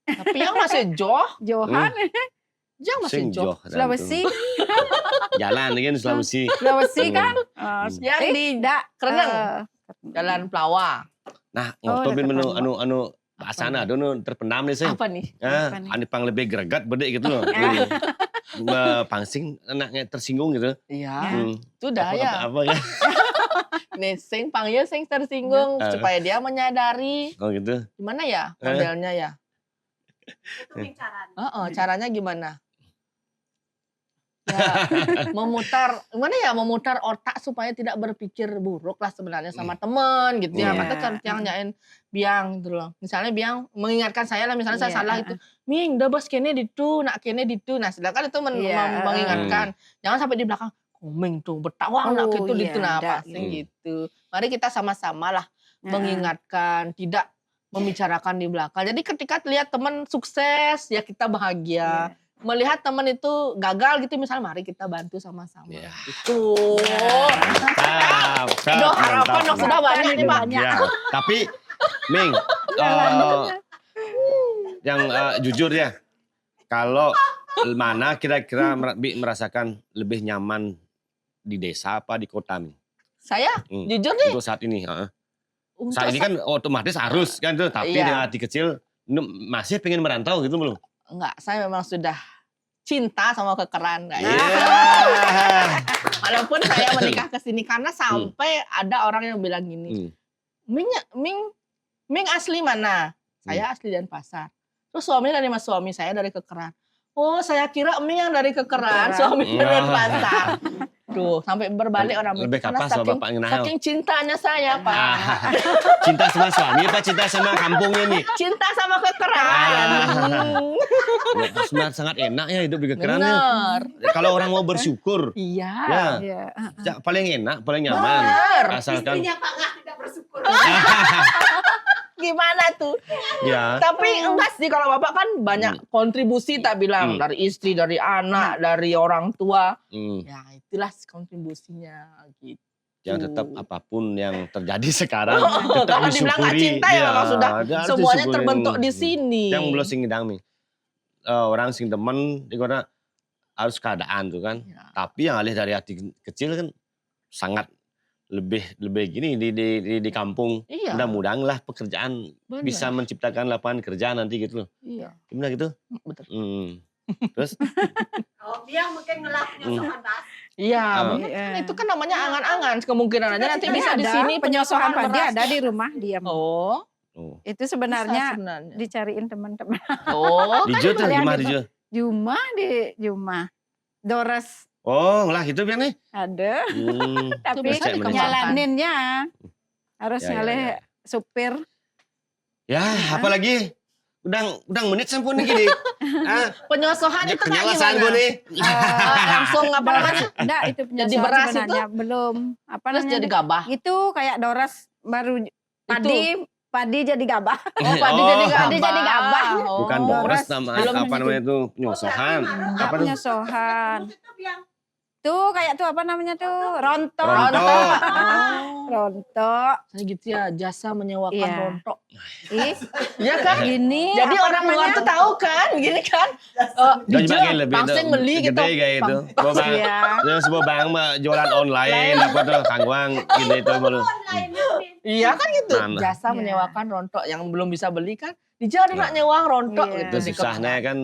Tapi yang masih jauh, Johan, yang masih Sing jauh. joh. Sulawesi, Jalan kan Sulawesi. Sulawesi kan? Yang di dak Kereneng. eh, Jalan Plawa. Nah, Oh, ngoto bin udah menu ketemu. anu bahasana ado nu terpendam nih sih. Apa nih? Apa nih? Anu pang lebih greget bedek gitu loh. Pangsing anaknya tersinggung gitu. Iya, Hmm. sudah Apa, ya. apa ya? Nih, sing panggil sing tersinggung supaya dia menyadari. Oh gitu. Gimana ya modelnya ya? Itu bicaranya. Caranya gimana? Ya, memutar otak supaya tidak berpikir buruk lah sebenarnya sama temen gitu ya. Iya. Maka harus nyain Biang gitu loh. Misalnya Biang mengingatkan saya lah, misalnya saya Iya, salah itu. Ming, udah bos kene ditu, nak kene ditu. Nah, sedangkan itu Iya, mengingatkan. Jangan sampai di belakang, Ming tuh betawang nak Oh, itu iya, ditu nah apa ndak sih gitu. gitu. Mari kita sama-sama lah mengingatkan, tidak membicarakan di belakang. Jadi ketika lihat teman sukses, ya kita bahagia. Iya. Melihat teman itu gagal gitu, misalnya mari kita bantu sama-sama. Iya. Itu. Mantap. Aduh, harapan dong sudah banyak nih, Pak. Banyak. Ya, tapi Ming, yang jujur ya, kalau mana kira-kira merasakan lebih nyaman di desa apa di kota Ming? Saya Hmm. jujur nih, Untuk saat ini, untuk saat ini kan otomatis harus kan tuh, tapi Iya. di hati kecil masih pengen merantau gitu belum? enggak, saya memang sudah cinta sama kekeran. Enggak ya? Iya. Walaupun saya menikah ke sini karena sampai ada orang yang bilang gini, Ming asli mana? Saya asli Denpasar. Terus suaminya dari mas suami saya dari Kekeran. Oh, saya kira Ming yang dari Kekeran, Kekeran. suami dari Wah. Denpasar. Tuh, sampai berbalik orang Lebih karena kapas sama bapak ngenal. saking cintanya saya, Pak. Cinta sama suami apa cinta sama kampungnya nih? Cinta sama Kekeran. Sangat enak ya hidup di kekeran ya. Bener. Kalau orang mau bersyukur, Iya. ya Iya. paling enak, paling nyaman. Bener. Asalkan Istrinya Pak Ngah tidak bersyukur. Gimana tuh? ya. Tapi enggak sih, kalau Bapak kan banyak kontribusi tak bilang. Dari istri, dari anak, dari orang tua. Ya itulah kontribusinya gitu. Yang tetap apapun yang terjadi sekarang Oh, tetap kalau dibilang nggak disyukuri. cinta ya memang sudah harus semuanya disyukuri. terbentuk di sini. Yang belum sing ngedang nih. Orang sing demen di kota harus keadaan tuh kan. Ya. Tapi yang alih dari hati kecil kan sangat lebih gini di kampung. Iya. Mudah-mudahan lah pekerjaan Bener. bisa menciptakan lapangan kerja nanti gitu loh. Iya. Gimana gitu? Betul. Terus Oh, dia mungkin ngelapnya soal bahas. Iya, Ah. bener kan. Itu kan namanya angan-angan. Kemungkinan aja nanti bisa di Ada sini penyosohan padi beras. ada di rumah diam. Oh, Itu bisa sebenarnya sebenarnya. dicariin teman-teman. Oh, dijual tuh ada gimana gitu. dijual? Jumah. Dores Oh, lah gitu biar nih. ada, tapi bisa dikembangkan. nyalaninnya harus Ya, ya, nyaleh ya. supir. Ya, apalagi udang menit sampun nih gini. penyosohan itu kayak Penyalasan gimana? gue nih. Langsung apa namanya? Enggak, itu Jadi penyosohan beras sebenarnya belum. Apa Terus namanya? jadi gabah. Itu kayak Dores baru padi jadi gabah. Oh, padi Oh. jadi gabah. Padi jadi gabah. Oh. Bukan Dores Dores sama belum apa namanya itu penyosohan. Enggak Apa tuh? penyosohan. Itu yang itu kayak tuh apa namanya tuh rontok. Rontok. Rontok. Saya gitu ya, jasa menyewakan Iya. rontok. Ih, Iya kan? gini. Jadi apa orang luar namanya? tuh tahu kan, gini kan? Dan Dijual, dipakai lebih langsung beli gitu. gede kayak itu. Bobang, Iya. yang sebuah bang mah jualan online apa tuh kangwang gini itu malu. Online Min. Iya kan gitu. Nah, Jasa Iya. menyewakan rontok yang belum bisa beli kan, dijual nak nyewang rontok Iya. gitu. Itu susahnya kan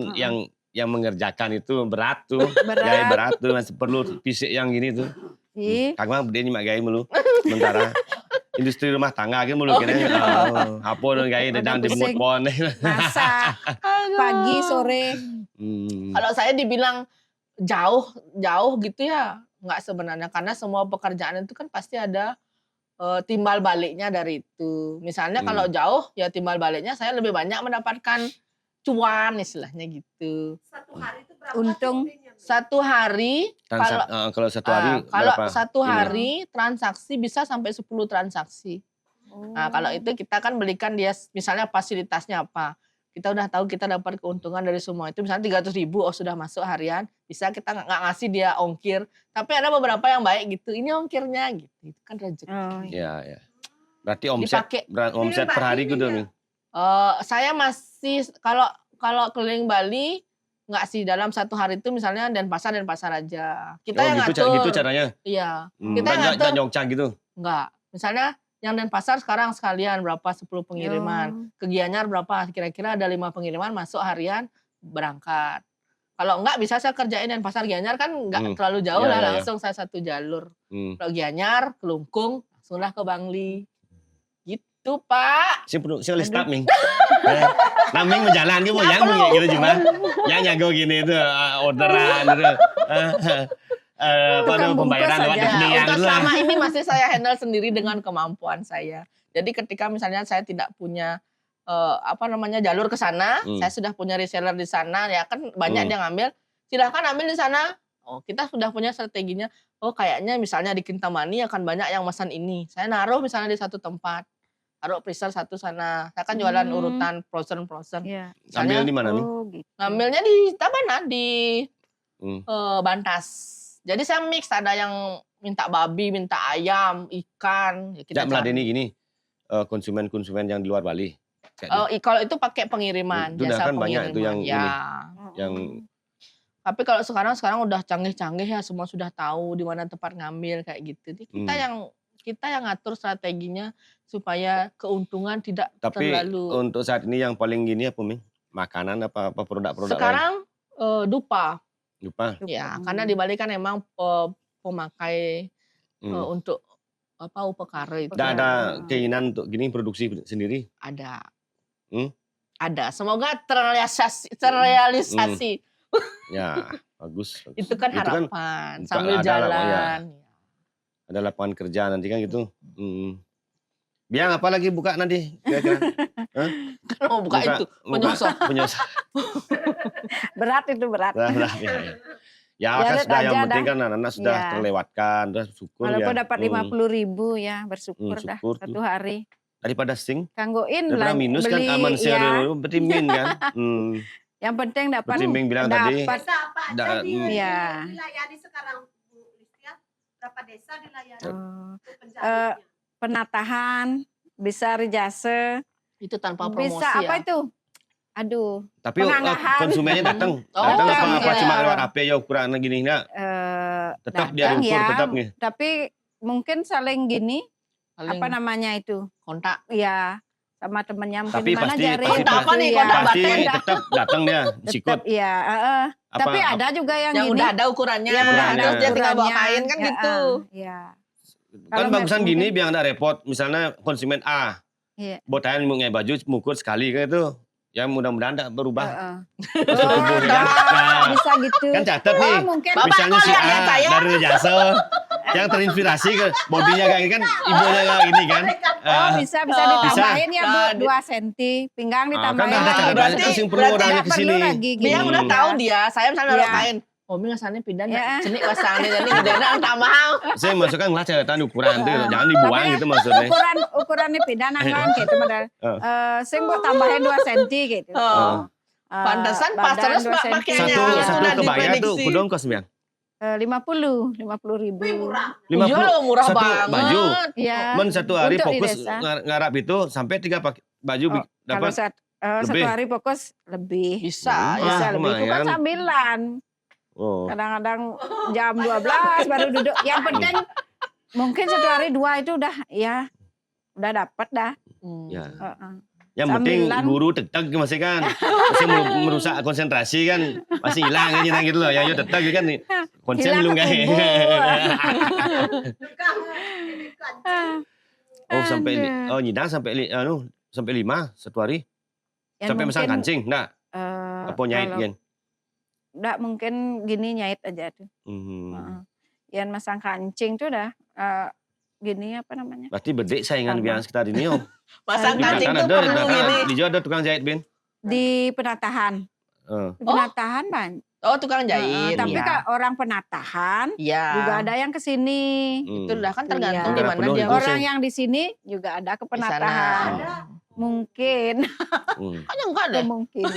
yang mengerjakan itu berat tuh. Berat. Gaya berat tuh masih perlu fisik yang gini tuh. Ih, Kangwang dia nyimak gaya mulu. Sementara industri rumah tangga kan mulu kene. Apa dong gaya Udah dedang di pusing. pon. masak pagi sore. Kalau saya dibilang jauh gitu ya, nggak sebenarnya karena semua pekerjaan itu kan pasti ada timbal baliknya dari itu. Misalnya kalau jauh ya timbal baliknya saya lebih banyak mendapatkan cuan istilahnya gitu. Satu hari itu berapa Untung. tuh, Min? Satu hari Kalau satu hari kalau berapa? satu Ini? hari transaksi bisa sampai 10 transaksi. Nah, kalau itu kita kan belikan dia misalnya fasilitasnya apa. Kita udah tahu kita dapat keuntungan dari semua itu misalnya 300.000 sudah masuk harian, bisa kita nggak ngasih dia ongkir. Tapi ada beberapa yang baik gitu, ini ongkirnya gitu. Itu kan rezeki. Oh, Ya, ya. Berarti omset Dipakai. omset per hari gitu nih. Saya masih kalau keliling Bali nggak sih dalam satu hari itu misalnya Denpasar aja. Kita yang gitu, ngatur. gitu caranya. Iya, kita yang Enggak ngatur. nyongcang gitu. Enggak. Misalnya yang Denpasar sekarang sekalian berapa 10 pengiriman. Ke Gianyar berapa? Kira-kira ada 5 pengiriman masuk harian berangkat. Kalau enggak bisa saya kerjain Denpasar Gianyar kan enggak terlalu jauh Iya, lah iya, iya. langsung saya satu jalur. Hmm. Kalau Gianyar, Kelungkung, langsunglah ke Bangli. Gitu, Pak. Sing lagi start Ming. Naming menjalan gitu mau yang kayak gitu cuma. Yang nyago gini itu orderan gitu. Apa Tukang namanya pembayaran bungkus lewat aja. rekening Untuk gitu lah. selama ini masih saya handle sendiri dengan kemampuan saya. Jadi ketika misalnya saya tidak punya jalur ke sana, saya sudah punya reseller di sana, ya kan banyak dia ngambil. Silahkan ambil di sana. Oh, kita sudah punya strateginya. Oh, kayaknya misalnya di Kintamani akan banyak yang pesan ini. Saya naruh misalnya di satu tempat. Taruh freezer satu sana. Saya kan jualan urutan frozen. iya. Ambil di mana Ming? Oh, gitu. Ngambilnya di Tabanan, di Hmm. Bantas. Jadi saya mix, ada yang minta babi, minta ayam, ikan. Ya kita Tidak meladeni gini konsumen-konsumen yang di luar Bali. Kayak kalau itu pakai pengiriman, Itu udah jasa kan banyak itu yang pengiriman. Ya. yang Tapi kalau sekarang udah canggih-canggih ya, semua sudah tahu di mana tempat ngambil kayak gitu. Jadi kita yang ngatur strateginya supaya keuntungan tidak tapi terlalu. untuk saat ini yang paling gini apa Ming? Makanan apa produk-produk lain? Sekarang dupa. Lupa. Ya, karena di Bali kan emang pemakai untuk upekare itu. Tidak ada keinginan untuk gini produksi sendiri? Ada. Hmm? Ada. Semoga terrealisasi. Ya, bagus. Itu kan harapan. Sambil ada jalan. Ada lapangan kerja nanti kan gitu. Biang apa lagi buka nanti kira-kira? Kan mau buka itu. Penyosok. Penyosok. Berat itu berat. Berat, ya. Ya kan lihat sudah yang aja penting dah. kan anak-anak sudah Iya. terlewatkan, sudah syukur Walaupun ya. dapat 50.000 ya, bersyukur dah syukur satu tuh. hari. Daripada sing, Kanggoin daripada minus kan beli, aman share ya. dulu, berarti min kan. Yang penting dapat Seperti Ming bilang tadi, dapat Desa apa aja Iya. dilayani sekarang Bu Listia? Berapa desa dilayani Oh, untuk penjahitnya? penatahan, bisa rijase, Itu tanpa promosi bisa apa ya. itu? Aduh, tapi Penganggahan. konsumennya datang. Oh, Datang datang, apa iya. cuma lewat HP ya ukuran gini enggak? Tetap dia datang ukur ya, tetap nih. tapi mungkin saling gini, Paling apa namanya itu? kontak. Ya, sama temennya mungkin Tapi mana pasti- jari. pasti- Kontak apa nih? ya. Kontak Pasti baten. tetap datang dia, sikut. Tetap, iya, Apa, tapi ada juga yang Yang gini. udah ada ukurannya. yang udah ada Terus dia tinggal bawa ukurannya. kain kan Ya, gitu. Iya. kan Kalau bagusan mungkin- gini biar enggak repot. Misalnya konsumen A, Iya. botahan mau ngai baju mukur sekali kan itu. Ya mudah-mudahan enggak berubah. Heeh. Tubuh, kan? Nah, Bisa gitu. kan catat nih. Mungkin Bapak Misalnya kok si lihat A saya? dari jasa yang terinspirasi ke bodinya kayak gini kan ibunya kayak gini kan. bisa Oh, ditambahin ya Bu, Nah, 2 cm. Pinggang Kan ditambahin. ada cara berarti- itu sing perlu berarti orangnya Nggak ke perlu sini. lagi gini. Dia udah tahu dia. Saya misalnya naruh Iya. kain. Oh, mi ngasane pindah Iya. cenik wasane jadi dia tak mau. Saya masukkan lah catatan ukuran tuh, jangan Tapi dibuang ya, gitu maksudnya. ukurannya pidana kan gitu padahal. Sing buat tambahin 2 cm gitu. Oh. Pantesan pas Badan terus 2 Pak cm. pakainya. Satu Yang satu udah kebaya tuh diprediksi. kudong kos biang. 50.000. Iya loh, murah satu banget. baju. Ya. Men satu hari Untuk di fokus desa. ngarap itu sampai 3 baju Oh, kalau dapat. satu lebih. hari fokus lebih. Bisa, Bisa ya. lebih. Itu kan lumayan. sambilan. Oh. Kadang-kadang jam 12 baru duduk. Yang penting mungkin satu hari 2 itu udah udah dapat dah. Ya. Heeh. Yang penting Sambilan. guru tetap masih kan. Masih merusak konsentrasi kan. Masih hilang aja gitu loh. Ya yo tetap kan konsen Hilang belum kan. ketumbuh. Tukang ini kancing. Oh sampai Aduh. nyidang sampai 5 satu hari. Yang Sampai masang mungkin, kancing, enggak? Apa nyait kalau kan? enggak mungkin gini nyait aja tuh. Heeh. Yang masang kancing tuh udah gini apa namanya? Berarti bedek saingan Tambah. biang sekitar ini om. Pasang Di kancing belakang tuh ada, di perlu belakang gini. di Jawa ada tukang jahit Ben. Di penatahan. Di penatahan banyak. Oh, tukang jahit. Tapi ya. kalau orang penatahan Iya. juga ada yang ke sini. Itu udah kan tergantung Iya. di mana Penuh dia. itu. Orang yang di sini juga ada ke Di sana. penatahan. Mungkin Kayaknya enggak deh. kemungkinan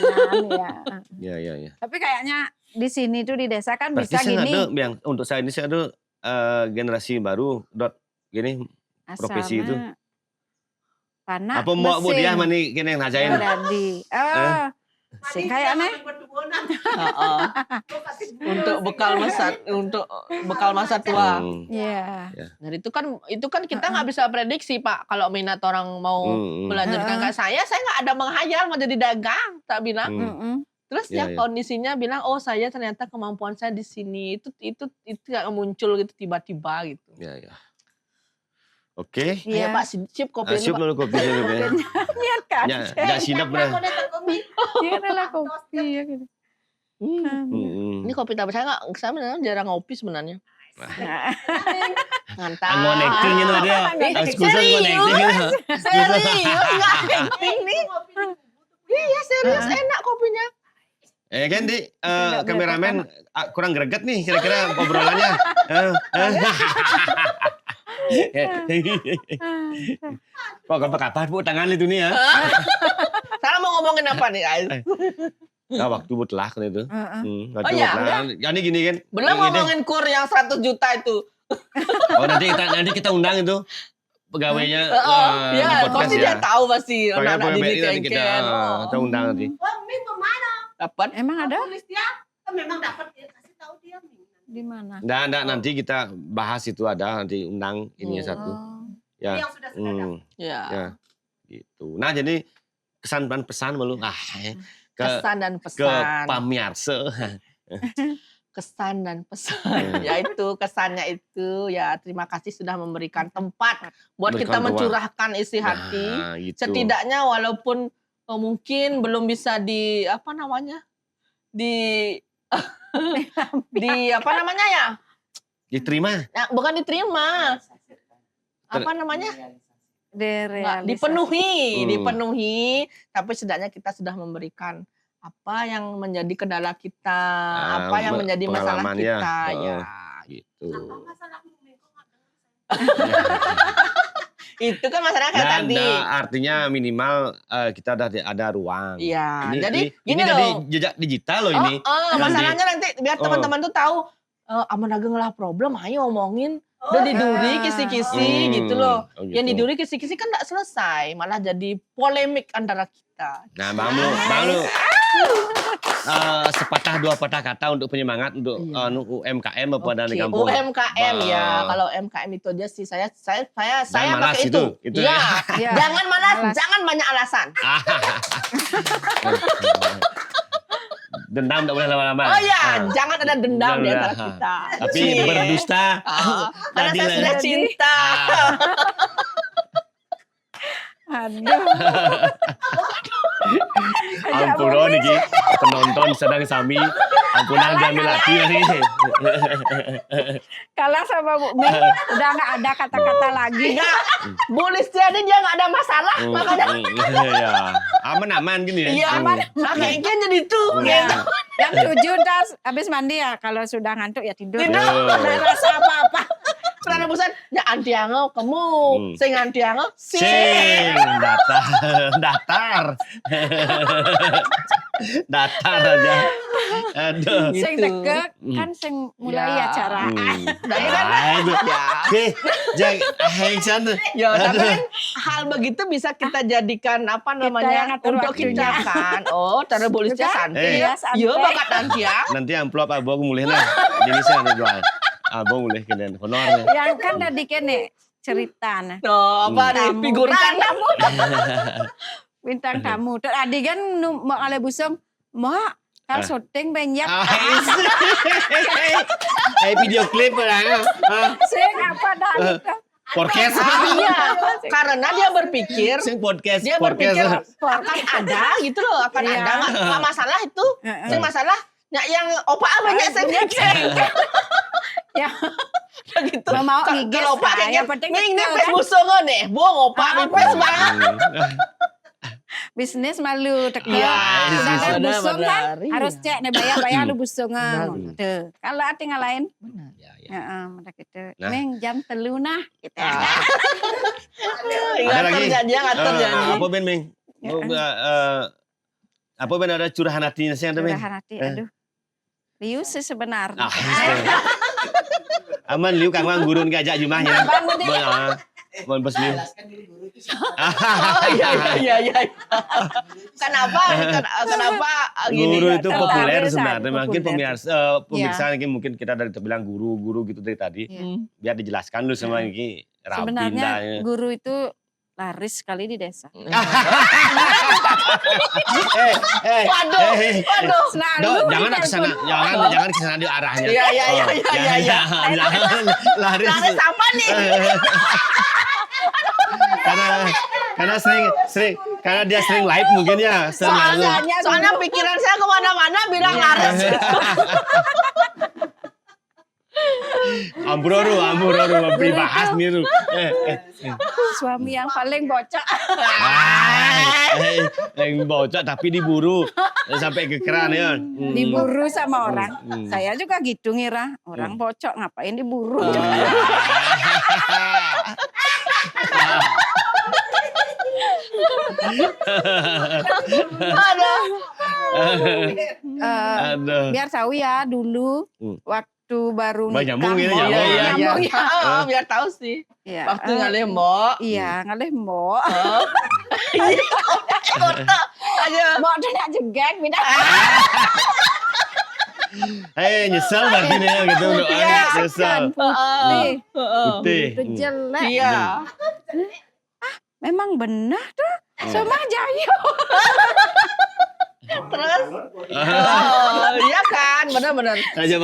ya. Ya. Tapi kayaknya di sini tuh di desa kan Berarti bisa saya gini. ada yang untuk saya ini saya ada generasi baru gini profesi itu. Asalnya panak apa mau bu dia mesin. mani kene yang najain. Jadi, mesin kayaknya. Heeh. Untuk bekal masa tua. Iya. Dan itu kan kita nggak bisa prediksi Pak kalau minat orang mau melanjutkan kayak saya nggak ada menghayal mau jadi dagang tak bilang. Terus Iya, ya iya. kondisinya bilang oh saya ternyata kemampuan saya di sini itu nggak muncul gitu tiba-tiba gitu. Ya. Oke. Iya Pak sip kopi Siap ini Pak. dulu kopi saya Ben. Niat kan? Ya sinap dah. Dia adalah kopi ya gitu. Ini kopi tapi saya sebenarnya jarang ngopi sebenarnya. Ngantar. Ngonektingnya tuh dia. Ekskusan ngonekting. Serius nggak acting nih. Iya serius enak kopinya. Kan di kameramen kurang greget nih kira-kira obrolannya. Kok kapan Bu tangan itu nih ya? Sekarang mau ngomongin apa nih Ais? Nah, waktu buat lah kan itu. Oh, iya? Ya ini gini kan. Belum Ini deh. ngomongin kur yang 100 juta itu. Oh nanti kita undang itu pegawainya di Iya, podcast pasti ya. dia tahu pasti Pokoknya anak-anak di PBI nanti kita Kengken. kita undang nanti. Oh, Ming kemana? Dapat. Emang ada? Tulis dia. Kan memang dapat dia kasih tahu dia Ming. Di mana? Nggak, nanti kita bahas itu ada nanti undang ininya satu. Ya. Yang sudah dapat. Ya. Ya. Gitu. Nah, jadi kesan dan pesan belum ke Kesan dan ke pesan. pamirsa. Kesan dan pesan. Ya itu kesannya itu ya terima kasih sudah memberikan tempat buat kita Memberikan ruang. mencurahkan isi hati. Nah, gitu. Setidaknya walaupun mungkin belum bisa di apa namanya? Di apa namanya ya? Diterima. Nah, bukan diterima. Apa namanya? Nggak, dipenuhi, tapi setidaknya kita sudah memberikan apa yang menjadi kendala kita, apa yang menjadi masalah pengalaman ya. kita, ya. Gitu. Apa masalahmu Ming? Kok nggak dengar saya? Itu kan masalah kayak Dan tadi. artinya minimal kita ada ruang. Iya, Ini, jadi ini gini jadi loh. jejak digital loh ini. Masalahnya nanti biar teman-teman tuh tahu, aman ageng lah problem, ayo omongin. Udah diduri kisi-kisi gitu loh. Oh, gitu. Yang diduri kisi-kisi kan nggak selesai, malah jadi polemik antara kita. Nah, Bang Lu sepatah dua patah kata untuk penyemangat untuk UMKM apa dan di kampung. UMKM ya. Kalau UMKM itu aja sih saya malas pakai itu. itu Iya. ya. Jangan malas, jangan banyak alasan. Dendam tidak boleh lama-lama. Oh iya, jangan ada dendam di antara Dendam. kita. Tapi Cie. berdusta. Karena saya Adilan. sudah cinta. Aduh. Ampun niki penonton sedang sami. Ampunan jamil lagi ini. Kalah sama Bu Ming, udah nggak ada kata-kata lagi. Enggak. Bu Listiani dia nggak ada masalah, makanya Ya, aman-aman gini ya. iya aman. Makanya jadi itu. Ya. Gitu. Yang 7 tas habis mandi ya, kalau sudah ngantuk ya tidur. Tidur. Nggak rasa apa-apa. Pernah bosan, ya antiango kamu, sing antiango Sing datar. Datar aja. Aduh. Sing Gitu. tegek kan sing mulai Ya. acara. Nah, ini kan ya, tapi kan hal begitu bisa kita jadikan apa yang namanya ngatur untuk waktunya. kita kan. Oh, cara bolisnya Juga, santai. iya, santai. Iya, bakat nanti ya. Nanti amplop abang mulih nah. Jenisnya ada jual. Abang mulih kalian honornya. Yang kan tadi kene cerita nah. Tuh, apa nih? Tamu. Figuran kamu. Bintang tamu. Terus adik kan mau ale busung, "Mak, kal syuting banyak." Video klip lah. Sing apa dah gitu. Podcast. Iya, karena dia berpikir Sing podcast. dia berpikir akan ada gitu loh, akan Iya. ada nggak masalah itu. Sing masalah yang opa banyak sing Ya, gitu. mau Kalau ngiges opa lah, kayak yang penting ning itu ning kan. Facebook songo nih, buang opa di Facebook banget. bisnis malu teke. Iya, Sedangkan benar, busung benar. kan Iya. harus cek nih bayar lu busungan. Benar. Tuh. Kalau ati ngalahin, Ya, ya. heeh, mereka gitu. Nah. Meng jam 3 nah gitu. Ada lagi? Ngatur janji. Apa Ben Ming? Apa Ben ada curahan hatinya sih ada Ben? Curahan hati, aduh. Liu sih sebenarnya. Aman liu kang gurun gajak jumahnya. Bon bos liu. Oh iya. Kenapa gini? Guru itu Tertarik, populer San. sebenarnya. Mungkin Populer. pemirsa mungkin kita dari terbilang guru gitu dari tadi. Iya. Biar dijelaskan dulu sama ini Sebenarnya guru itu laris sekali di desa. Waduh. Selalu Jangan di ke sana, telepon. jangan ke sana di arahnya. Iya. Jangan laris. Laris apa nih? Karena dia sering live mungkin ya. Soalnya pikiran saya kemana-mana bilang laris. Ambroru, bahas nih lu. Suami yang paling bocok. Yang bocok tapi diburu sampai ke keran ya. Diburu sama orang. Saya juga gitu ngira. Orang bocok ngapain diburu. Aduh. Aduh. Biar tahu ya dulu waktu baru Banyak nikah. nyambung ini, Mbok. nyambung. Iya. Nyambung ya. Biar tahu sih. Iya. Waktu ngalih mbok. Iya, ngalih mbok. Aja. Mbok udah nak jegek bida. Nyesel berarti nih gitu doa Iya, nyesel. Putih. Putih. Itu jelek. Iya. Memang benar tuh. Sama Jayo. Terus? Iya kan, benar-benar. Aja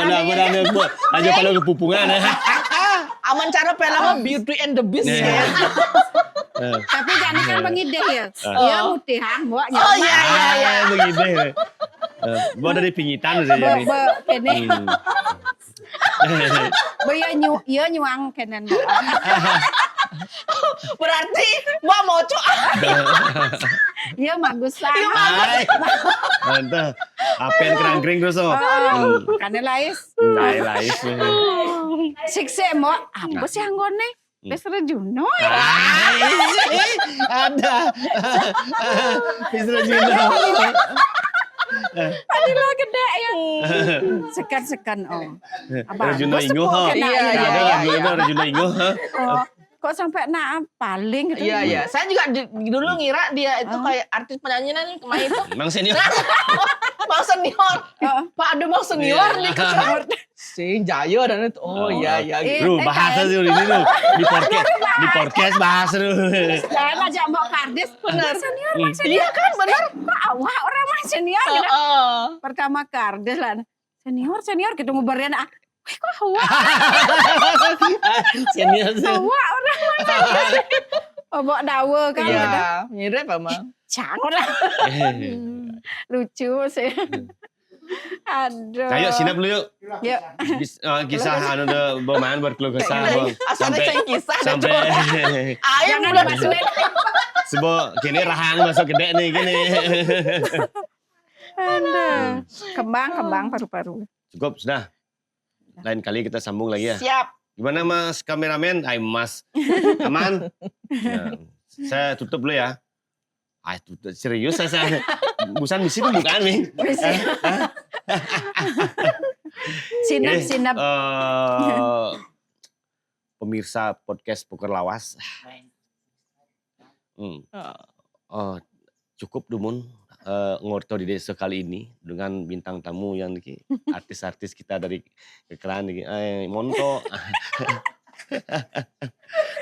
pada kepupungan ya. Aman cara pelama Beauty and the Beast Iya. ya. Tapi jangan kan pengide ya. Iya mutihan mbok Oh iya. Begitu. Bawa dari pingitan saja nih. Kene. Iya nyuang kenen mbok. Berarti mbak mau coba. Iya bagus lah. Hai. Mantap. Apen kerangkring terus oh. Kane lais. Lais. Sikse mbok. Apa sih anggone? Wis rejuno. Ada. Bisa Juno. Padahal gede ya. Sekan-sekan oh. Apa? Juno Gua Ingo. sepok kena, Iya, ya. Ada lagu itu Juno Ingo. Oh, kok sampai nak paling gitu. Iya. Saya juga dulu ngira dia itu kayak artis penyanyi nih kemarin itu. Emang senior. Mau senior. Pak Ade mau senior nih ke Senior. si Jayo dan itu. Oh iya. Lu bahasa tuh ini lu di podcast bahasa lu. Saya ngajak Mbak Kardis, benar senior, Mbak senior. Iya kan, benar. Kok awak orang mah senior gitu. Pertama Kardis lah. Senior gitu ngubarin ah. Wih kok awak Senior. orang mah senior. Oh, Mbak Dawe kan gitu. Iya, mirip emang. Canggul lah. Lucu sih. Aduh. Ayo sinap dulu yuk. Yuk. Kisah anu de boman berkeluh kesah bang. Asalnya saya kisah dah, sampai Ayo Jangan udah dimasukin. sebo kini rahang masuk gede nih gini. Aduh. Kembang paru-paru. Cukup sudah. Lain kali kita sambung lagi ya. siap. Gimana Mas kameramen? Mas. Aman? Ya, saya tutup dulu ya. Serius saya. Busan misi itu bukan nih. Sinap. Pemirsa podcast Poker Lawas. Cukup Dumun ngorto di desa kali ini dengan bintang tamu yang artis-artis kita dari kekeran monto.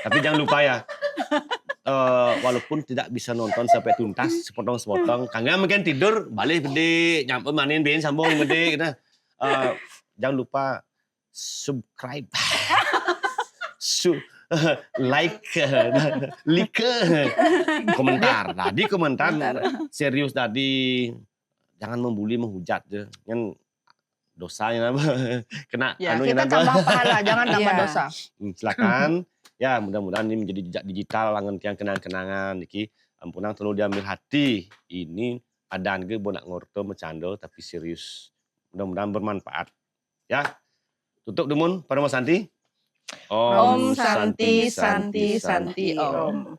Tapi jangan lupa ya, walaupun tidak bisa nonton sampai tuntas, sepotong-sepotong, kagak mungkin tidur, balik gede, nyampe manin ben sambung gede, gitu. Jangan lupa subscribe, like, komentar. Tadi komentar serius tadi, jangan membuli, menghujat, kan dosanya apa? Kena Ya, anunya kita apa? tambah pahala, jangan tambah Iya. dosa. Silakan. Ya, mudah-mudahan ini menjadi jejak digital langan tiang kenang-kenangan iki ampunang terlalu diambil hati. Ini adaan ge bonak ngorto bercanda tapi serius. Mudah-mudahan bermanfaat. Ya. Tutup Dumun pada Mas Santi. Om Santi Santi Santi Om.